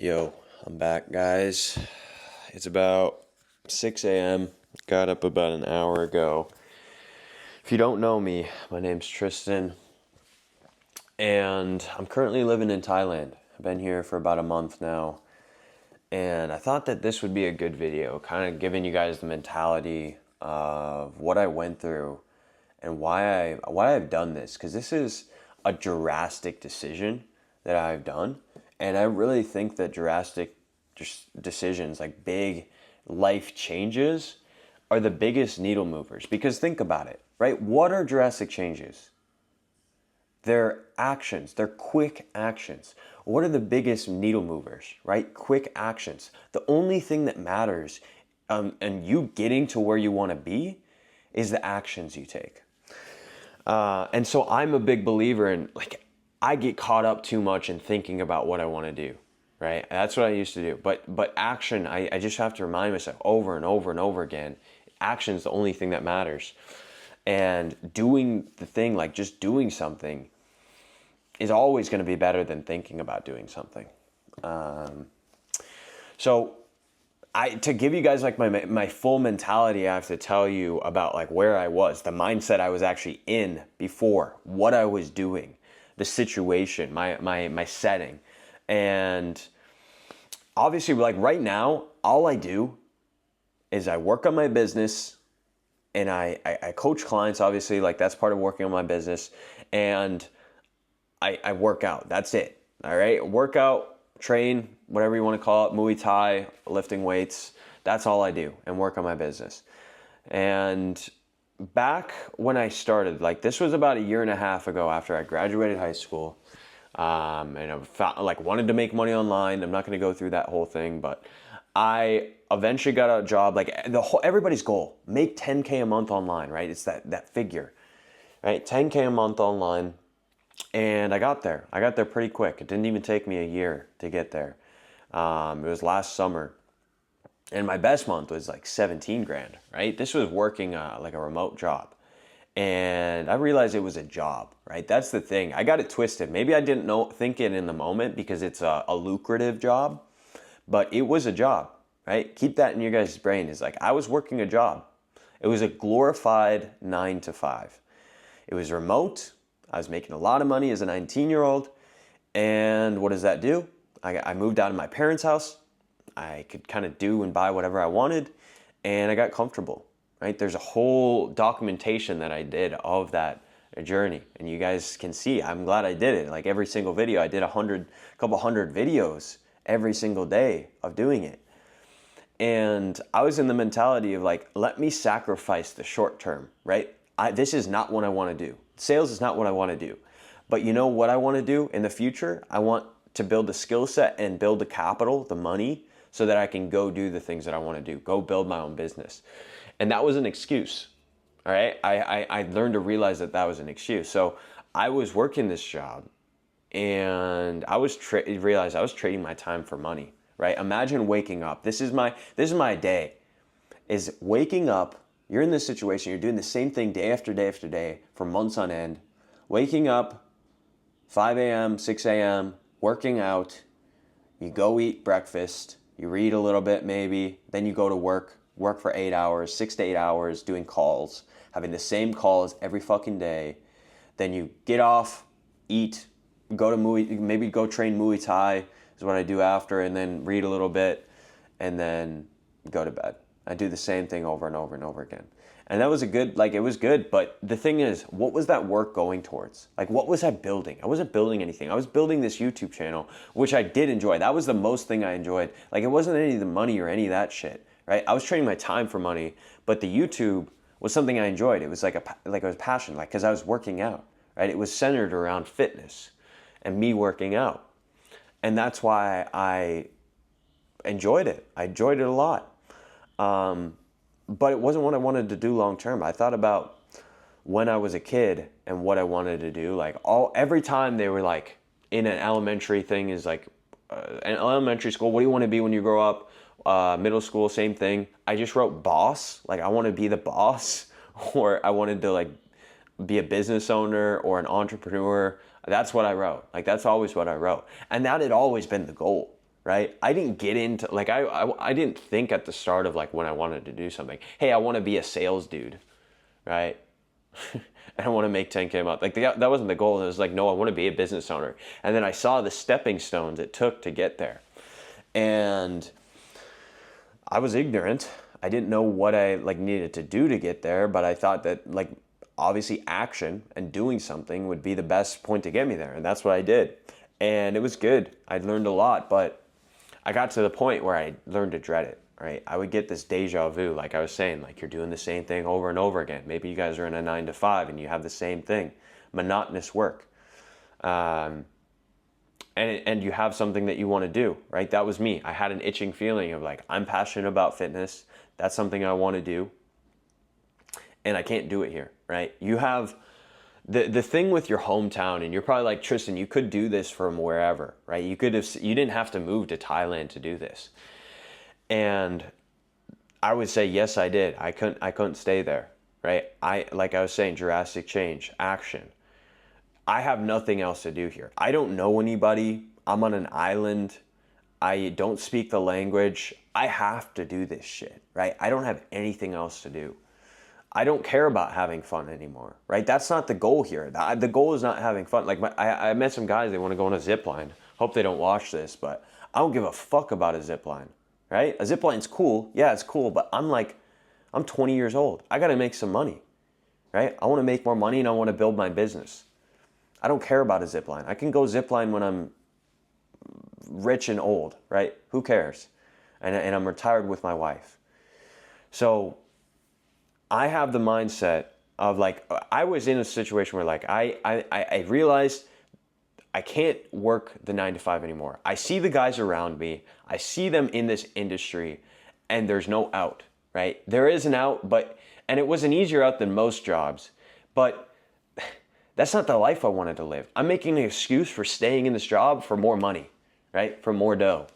Yo, I'm back, guys. It's about 6 a.m. Got up about an hour ago. If you don't know me, my name's Tristan, and I'm currently living in Thailand. I've been here for about a month now, and I thought that this would be a good video, kind of giving you guys the mentality of what I went through and why I've done this, because this is a drastic decision that I've done, and I really think that drastic decisions, like big life changes, are the biggest needle movers. Because think about it, right? What are drastic changes? They're actions. They're quick actions. What are the biggest needle movers, right? Quick actions. The only thing that matters, and you getting to where you want to be, is the actions you take. And so I'm a big believer in, like, I get caught up too much in thinking about what I want to do, right? That's what I used to do. But action, I just have to remind myself over and over and over again, action's the only thing that matters. And doing the thing, like just doing something, is always going to be better than thinking about doing something. So to give you guys like my full mentality, I have to tell you about like where I was, the mindset I was actually in before, what I was doing, the situation, my setting. And obviously, like right now, all I do is I work on my business, and I coach clients, obviously, like that's part of working on my business, and I work out. That's it. All right. Workout, train, whatever you want to call it, Muay Thai, lifting weights. That's all I do, and work on my business. And back when I started, like this was about a year and a half ago after I graduated high school. And I wanted to make money online. I'm not going to go through that whole thing, but I eventually got a job, like everybody's goal, make 10K a month online, right? It's that figure, right? 10K a month online. And I got there pretty quick. It didn't even take me a year to get there. It was last summer, and my best month was like 17 grand, right? This was working like a remote job. And I realized it was a job, right? That's the thing. I got it twisted. Maybe I didn't think it in the moment because it's a lucrative job, but it was a job, right? Keep that in your guys' brain. It's like I was working a job. It was a glorified 9 to 5. It was remote. I was making a lot of money as a 19-year-old. And what does that do? I moved out of my parents' house. I could kind of do and buy whatever I wanted, and I got comfortable. Right? There's a whole documentation that I did of that journey, and you guys can see. I'm glad I did it. Like every single video, I did a couple hundred videos every single day of doing it. And I was in the mentality of like, let me sacrifice the short term, right? This is not what I want to do. Sales is not what I want to do. But you know what I want to do in the future? I want to build the skill set and build the capital, the money, so that I can go do the things that I want to do, go build my own business. And that was an excuse, all right? I learned to realize that was an excuse. So I was working this job, and I realized I was trading my time for money, right? Imagine waking up. This is my day, is waking up. You're in this situation, you're doing the same thing day after day after day for months on end, waking up 5 a.m., 6 a.m., working out, you go eat breakfast, you read a little bit maybe, then you go to work for 8 hours, 6 to 8 hours, doing calls, having the same calls every fucking day. Then you get off, eat, maybe go train Muay Thai is what I do after, and then read a little bit, and then go to bed. I do the same thing over and over and over again. And that was it was good. But the thing is, what was that work going towards? Like, what was I building? I wasn't building anything. I was building this YouTube channel, which I did enjoy. That was the most thing I enjoyed. Like, it wasn't any of the money or any of that shit, right? I was trading my time for money, but the YouTube was something I enjoyed. It was like it was passion, like, because I was working out, right? It was centered around fitness and me working out. And that's why I enjoyed it. I enjoyed it a lot. But it wasn't what I wanted to do long term. I thought about when I was a kid and what I wanted to do. Like every time they were like in an elementary thing is like an elementary school. What do you want to be when you grow up? Middle school, same thing. I just wrote boss. Like I want to be the boss, or I wanted to like be a business owner or an entrepreneur. That's what I wrote. Like that's always what I wrote, and that had always been the goal. right? I didn't get into, like, I didn't think at the start of like when I wanted to do something, hey, I want to be a sales dude, right? I don't want to make 10K a month. Like that wasn't the goal. It was like, no, I want to be a business owner. And then I saw the stepping stones it took to get there. And I was ignorant. I didn't know what I like needed to do to get there, but I thought that like obviously action and doing something would be the best point to get me there. And that's what I did. And it was good. I learned a lot, but I got to the point where I learned to dread it, right? I would get this deja vu, like I was saying, like you're doing the same thing over and over again. Maybe you guys are in a 9 to 5 and you have the same thing, monotonous work. And you have something that you want to do, right? That was me. I had an itching feeling of like, I'm passionate about fitness. That's something I want to do. And I can't do it here, right? You have the thing with your hometown, and you're probably like, Tristan, you could do this from wherever, right? You didn't have to move to Thailand to do this. And I would say, yes, I did. I couldn't stay there, right? Like I was saying, drastic change, action. I have nothing else to do here. I don't know anybody. I'm on an island. I don't speak the language. I have to do this shit, right? I don't have anything else to do. I don't care about having fun anymore, right? That's not the goal here. The goal is not having fun. Like I met some guys, they want to go on a zip line. Hope they don't watch this, but I don't give a fuck about a zip line, right? A zip line's cool. Yeah, it's cool, but I'm 20 years old. I got to make some money, right? I want to make more money and I want to build my business. I don't care about a zip line. I can go zip line when I'm rich and old, right? Who cares? And I'm retired with my wife. So I have the mindset of like, I was in a situation where like, I realized I can't work the 9 to 5 anymore. I see the guys around me. I see them in this industry and there's no out, right? There is an out, and it was an easier out than most jobs, but that's not the life I wanted to live. I'm making an excuse for staying in this job for more money, right? For more dough,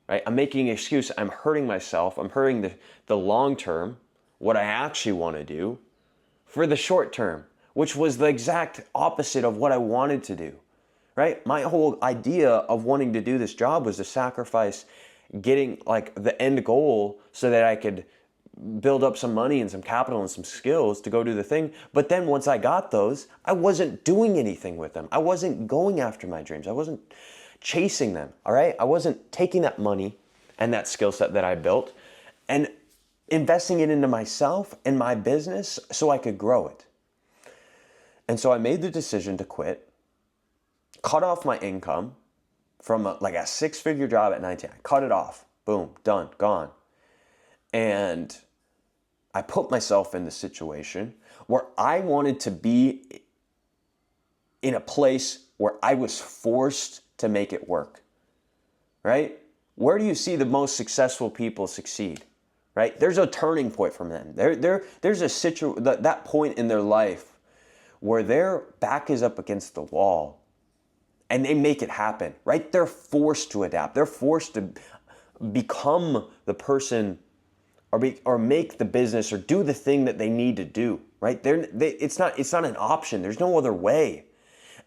right? I'm making an excuse. I'm hurting myself. I'm hurting the long term, what I actually want to do, for the short term, which was the exact opposite of what I wanted to do, right? My whole idea of wanting to do this job was to sacrifice getting like the end goal so that I could build up some money and some capital and some skills to go do the thing. But then once I got those, I wasn't doing anything with them. I wasn't going after my dreams. I wasn't chasing them, all right? I wasn't taking that money and that skill set that I built and investing it into myself and my business so I could grow it. And so I made the decision to quit, cut off my income from like a 6-figure job at 19. I cut it off. Boom, done, gone. And I put myself in the situation where I wanted to be in a place where I was forced to make it work, right? Where do you see the most successful people succeed, right? There's a turning point from them. There's a that point in their life where their back is up against the wall and they make it happen, right? They're forced to adapt. They're forced to become the person or make the business or do the thing that they need to do, right? It's not an option. There's no other way.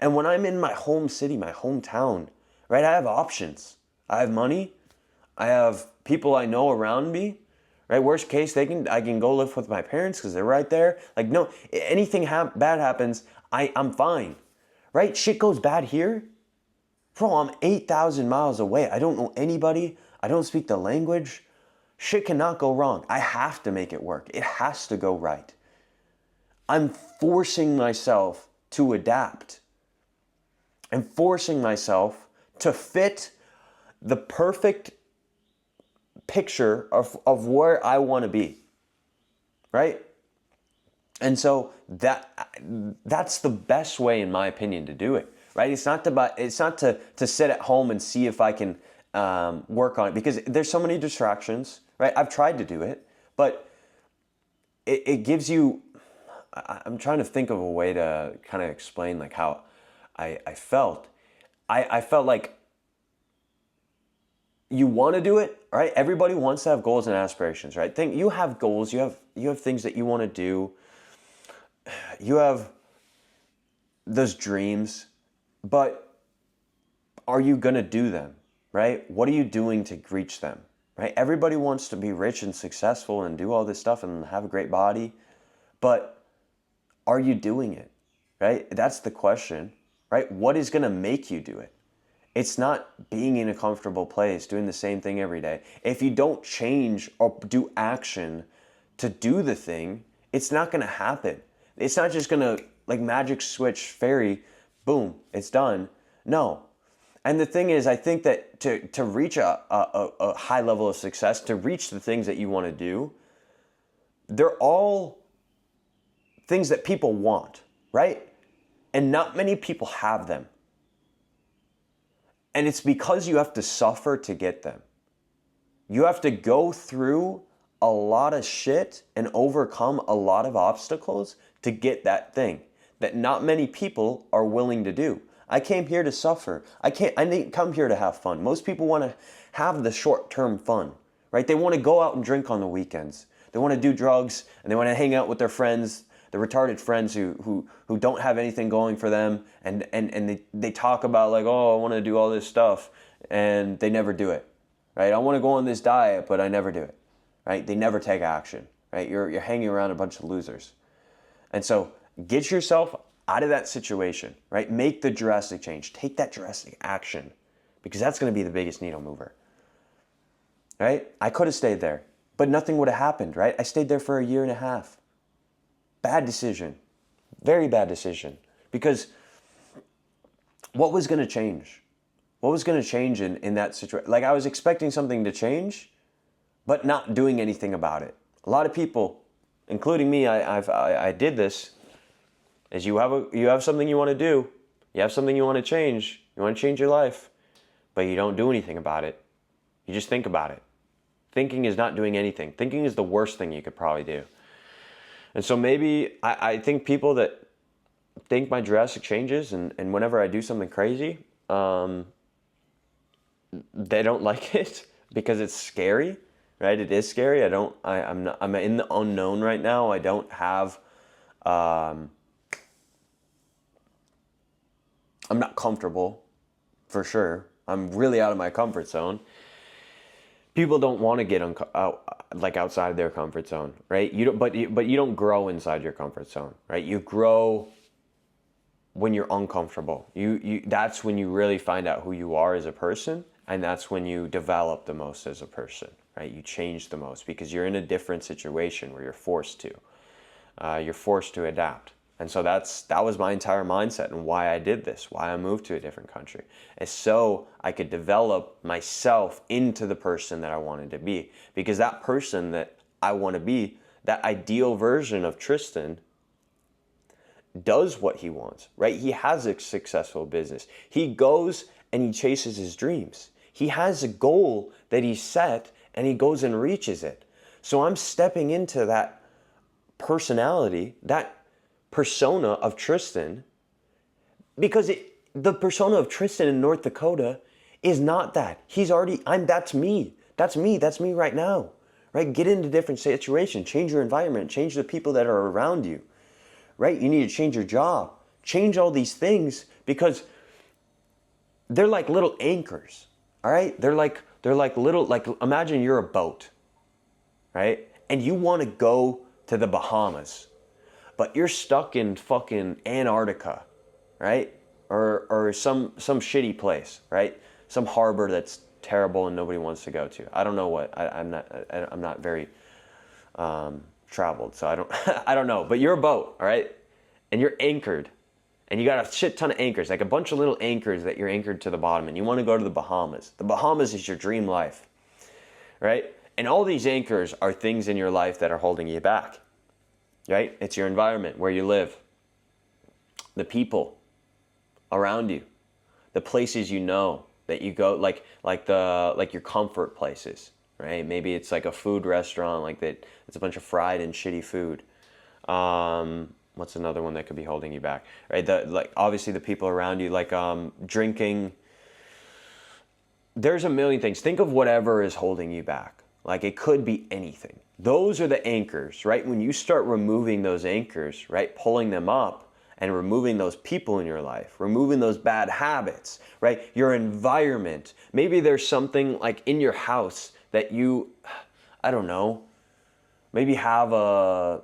And when I'm in my home city, my hometown, right, I have options. I have money. I have people I know around me, right? Worst case, I can go live with my parents because they're right there. Like, no, anything bad happens, I'm fine, right? Shit goes bad here. Bro, I'm 8,000 miles away. I don't know anybody. I don't speak the language. Shit cannot go wrong. I have to make it work. It has to go right. I'm forcing myself to adapt. I'm forcing myself to fit the perfect picture of where I want to be, right? And so that's the best way, in my opinion, to do it, right? It's not to sit at home and see if I can work on it, because there's so many distractions, right? I've tried to do it, but it gives you, I'm trying to think of a way to kind of explain like how I felt. I felt like you want to do it, right? Everybody wants to have goals and aspirations, right? You have goals, you have things that you want to do. You have those dreams, but are you going to do them? right? What are you doing to reach them, right? Everybody wants to be rich and successful and do all this stuff and have a great body, but are you doing it, right? That's the question, right? What is going to make you do it? It's not being in a comfortable place, doing the same thing every day. If you don't change or do action to do the thing, it's not going to happen. It's not just going to, like magic switch fairy, boom, it's done. No. And the thing is, I think that to reach a high level of success, to reach the things that you want to do, they're all things that people want, right? And not many people have them. And it's because you have to suffer to get them. You have to go through a lot of shit and overcome a lot of obstacles to get that thing that not many people are willing to do. I came here to suffer. I didn't come here to have fun. Most people want to have the short-term fun, right? They want to go out and drink on the weekends. They want to do drugs and they want to hang out with their friends, the retarded friends who don't have anything going for them, and they talk about like, oh, I want to do all this stuff, and they never do it, right? I want to go on this diet, but I never do it, right? They never take action, right? You're hanging around a bunch of losers. And so get yourself out of that situation, right? Make the drastic change. Take that drastic action, because that's going to be the biggest needle mover, right? I could have stayed there, but nothing would have happened, right? I stayed there for 1.5 years. Bad decision. Very bad decision. Because what was going to change? What was going to change in that situation? Like, I was expecting something to change, but not doing anything about it. A lot of people, including me, I did this, is you have something you want to do. You have something you want to change. You want to change your life, but you don't do anything about it. You just think about it. Thinking is not doing anything. Thinking is the worst thing you could probably do. And so maybe I think people that think my drastic changes and whenever I do something crazy, they don't like it because it's scary, right? It is scary. I'm in the unknown right now. I don't have, I'm not comfortable for sure. I'm really out of my comfort zone. People don't want to get outside their comfort zone, right? But you don't grow inside your comfort zone, right? You grow when you're uncomfortable. That's when you really find out who you are as a person, and that's when you develop the most as a person, right? You change the most because you're in a different situation where you're forced to adapt. And so that was my entire mindset and why I did this, why I moved to a different country, is so I could develop myself into the person that I wanted to be. Because that person that I want to be, that ideal version of Tristan, does what he wants, right? He has a successful business. He goes and he chases his dreams. He has a goal that he set and he goes and reaches it. So I'm stepping into that personality, that persona of Tristan, because the persona of Tristan in North Dakota is not that. That's me. That's me right now, right? Get into different situations, change your environment, change the people that are around you, right? You need to change your job, change all these things because they're like little anchors, all right? They're like little, like imagine you're a boat, right? And you want to go to the Bahamas, but you're stuck in fucking Antarctica, right? Or some shitty place, right? Some harbor that's terrible and nobody wants to go to. I don't know what. I'm not very traveled, so I don't I don't know. But you're a boat, all right? And you're anchored. And you got a shit ton of anchors, like a bunch of little anchors that you're anchored to the bottom, and you want to go to the Bahamas. The Bahamas is your dream life, right? And all these anchors are things in your life that are holding you back. Right? It's your environment, where you live, the people around you, the places you know that you go, like your comfort places, right? Maybe it's like a food restaurant, like that. It's a bunch of fried and shitty food. What's another one that could be holding you back, right? Obviously the people around you, like drinking. There's a million things. Think of whatever is holding you back. Like it could be anything. Those are the anchors, right? When you start removing those anchors, right? Pulling them up and removing those people in your life, removing those bad habits, right? Your environment. Maybe there's something like in your house that you, I don't know, maybe have a,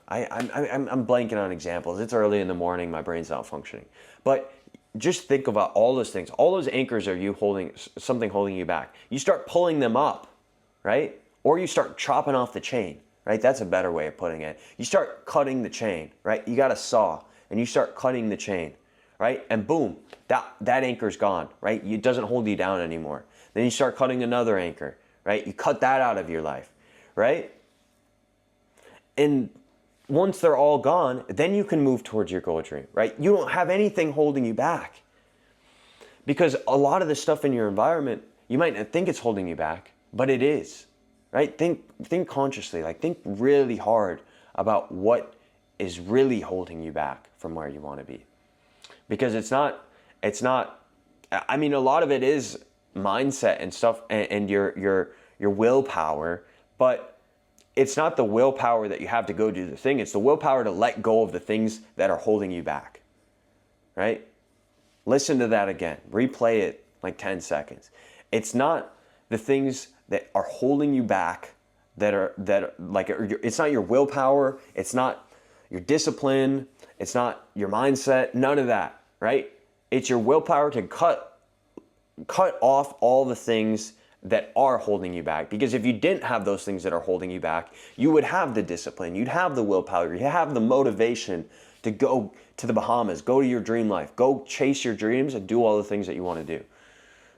I'm blanking on examples. It's early in the morning, my brain's not functioning. But just think about all those things. All those anchors are you holding, something holding you back. You start pulling them up, right? Or you start chopping off the chain, right? That's a better way of putting it. You start cutting the chain, right? You got a saw and you start cutting the chain, right? And boom, that anchor's gone, right? It doesn't hold you down anymore. Then you start cutting another anchor, right? You cut that out of your life, right? And once they're all gone, then you can move towards your goal dream, right? You don't have anything holding you back. Because a lot of the stuff in your environment, you might not think it's holding you back, but it is, right? Think consciously, like think really hard about what is really holding you back from where you want to be. Because it's not, I mean, a lot of it is mindset and stuff and your willpower, but it's not the willpower that you have to go do the thing. It's the willpower to let go of the things that are holding you back, right? Listen to that again. Replay it like 10 seconds. It's not the things that are holding you back it's not your willpower. It's not your discipline. It's not your mindset. None of that, right? It's your willpower to cut off all the things that are holding you back. Because if you didn't have those things that are holding you back, you would have the discipline, you'd have the willpower, you'd have the motivation to go to the Bahamas, go to your dream life, go chase your dreams and do all the things that you want to do,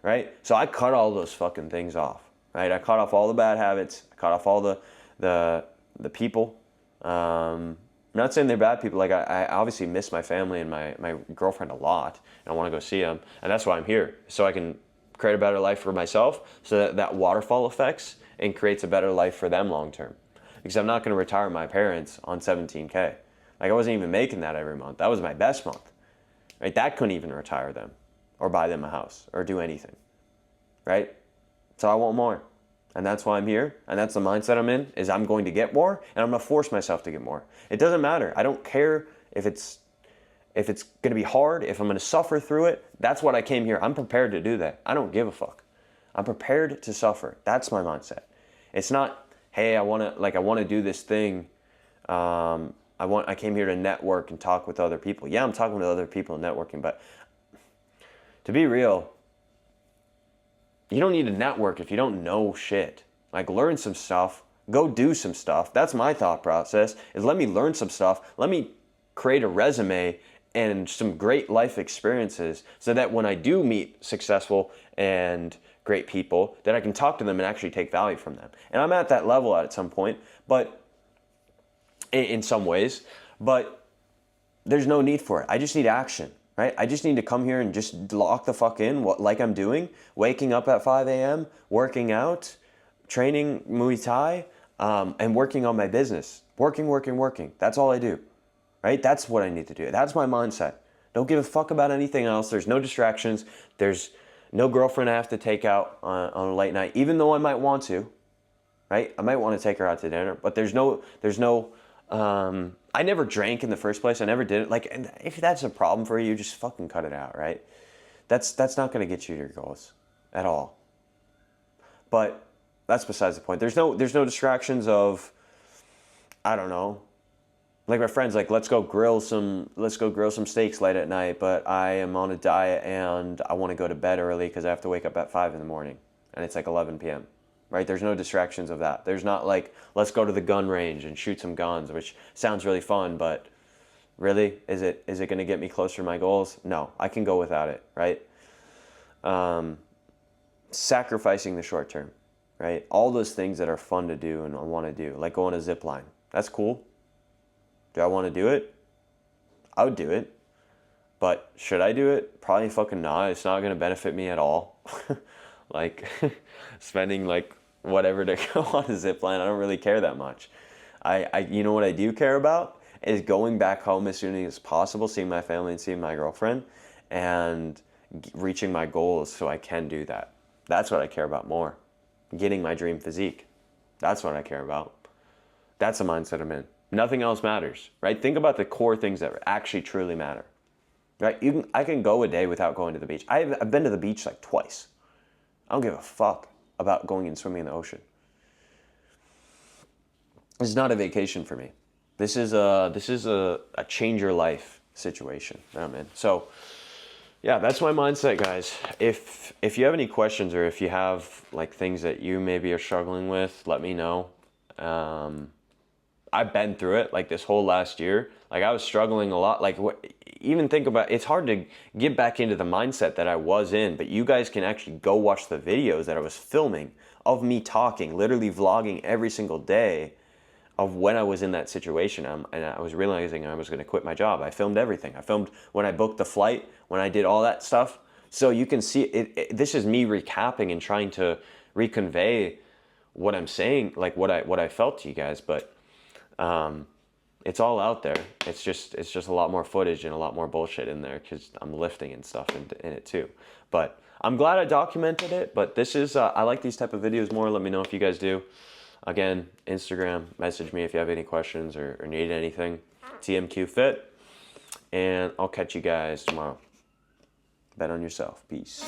right? So I cut all those fucking things off, right? I cut off all the bad habits, I cut off all the people. I'm not saying they're bad people. Like I obviously miss my family and my girlfriend a lot, and I want to go see them, and that's why I'm here, so I can create a better life for myself, so that waterfall effects and creates a better life for them long term. Because I'm not going to retire my parents on 17K. Like I wasn't even making that every month. That was my best month, right? That couldn't even retire them or buy them a house or do anything, right? So I want more, and that's why I'm here, and that's the mindset I'm in, is I'm going to get more, and I'm going to force myself to get more. It doesn't matter. I don't care if it's going to be hard, if I'm going to suffer through it. That's what I came here. I'm prepared to do that. I don't give a fuck. I'm prepared to suffer. That's my mindset. It's not, hey, I want to do this thing. I came here to network and talk with other people. Yeah, I'm talking with other people and networking, but to be real, you don't need to network if you don't know shit. Like learn some stuff, go do some stuff. That's my thought process, is let me learn some stuff. Let me create a resume and some great life experiences, so that when I do meet successful and great people, that I can talk to them and actually take value from them. And I'm at that level at some point, but in some ways, but there's no need for it. I just need action, right? I just need to come here and just lock the fuck in, like I'm doing, waking up at 5 a.m., working out, training Muay Thai, and working on my business. Working. That's all I do. Right? That's what I need to do. That's my mindset. Don't give a fuck about anything else. There's no distractions. There's no girlfriend I have to take out on a late night, even though I might want to, right? I might want to take her out to dinner, but there's no, I never drank in the first place. I never did it. Like, if that's a problem for you, just fucking cut it out, right? That's not going to get you to your goals at all. But that's besides the point. There's no distractions of, I don't know, like my friends, like let's go grill some steaks late at night, but I am on a diet and I want to go to bed early because I have to wake up at 5 in the morning and it's like 11 p.m. Right? There's no distractions of that. There's not like, let's go to the gun range and shoot some guns, which sounds really fun, but really, is it going to get me closer to my goals? No, I can go without it, right? Sacrificing the short term, right? All those things that are fun to do and I want to do, like going to zip line. That's cool. Do I want to do it? I would do it. But should I do it? Probably fucking not. It's not going to benefit me at all. Like spending like whatever to go on a zip line, I don't really care that much. You know what I do care about is going back home as soon as possible, seeing my family and seeing my girlfriend, and reaching my goals so I can do that. That's what I care about more. Getting my dream physique. That's what I care about. That's the mindset I'm in. Nothing else matters, right? Think about the core things that actually truly matter, right? I can go a day without going to the beach. I've been to the beach like twice. I don't give a fuck about going and swimming in the ocean. This is not a vacation for me. This is a change your life situation that I'm in. So yeah, that's my mindset, guys. If you have any questions, or if you have like things that you maybe are struggling with, let me know. I've been through it like this whole last year. Like I was struggling a lot. Like even think about, it's hard to get back into the mindset that I was in, but you guys can actually go watch the videos that I was filming of me talking, literally vlogging every single day of when I was in that situation. And I was realizing I was going to quit my job. I filmed everything. I filmed when I booked the flight, when I did all that stuff. So you can see it. This is me recapping and trying to reconvey what I'm saying, like what I felt to you guys. But it's all out there. It's just a lot more footage and a lot more bullshit in there because I'm lifting and stuff in it too. But I'm glad I documented it. But this is I like these type of videos more. Let me know if you guys do. Again, Instagram, message me if you have any questions or need anything. TMQ Fit. And I'll catch you guys tomorrow. Bet on yourself. Peace.